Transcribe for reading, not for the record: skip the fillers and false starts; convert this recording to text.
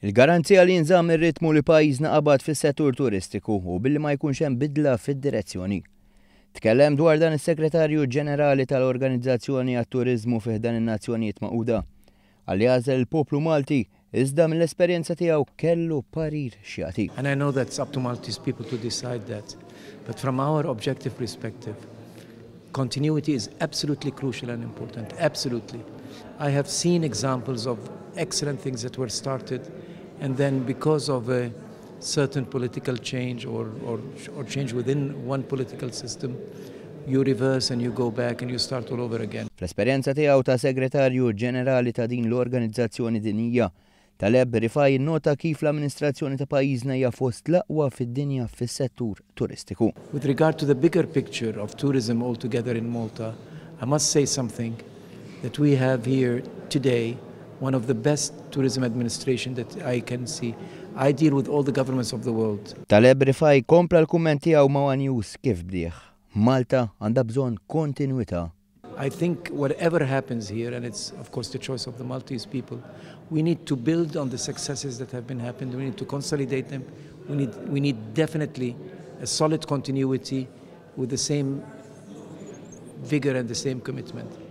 Il-garanzija li nżamm ir-ritmu li pajjiżna qabad fis-settur turistiku u billi ma jkunx hemm bidla fid-direzzjoni. Tkellem dwar dan is-Segretarju Ġenerali tal-Organizzazzjoni għat-Turiżmu fih dan in-Nazzjonijiet Magħquda. Għalli għażel il-poplu Malti iżda mill-esperjenza tiegħu kellu parir xjati. And I know that's up to Maltese people to decide that. But from our objective perspective, continuity is absolutely crucial and important. Absolutely. I have seen examples of excellent things that were started, and then because of a certain political change or change within one political system, you reverse and you go back and you start all over again. Fl-esperjenza tiegħu ta' Segretarju Ġenerali ta' din l-Organizzazzjoni Dinjija, taleb Rifai nota kif l-amministrazzjoni ta' pajjiżna hija fost l-aqwa fid-dinja fis-settur turistiku. With regard to the bigger picture of tourism altogether in Malta, I must say something that we have here today one of the best tourism administration that I can see. I deal with all the governments of the world. Taleb Rifai kompla l-kumment tiegħu ma' One News kif bdieħ. Malta għandha bżonn kontinwità. I think whatever happens here, and it's of course the choice of the Maltese people, we need to build on the successes that have been happened. We need to consolidate them. We need definitely a solid continuity with the same vigor and the same commitment.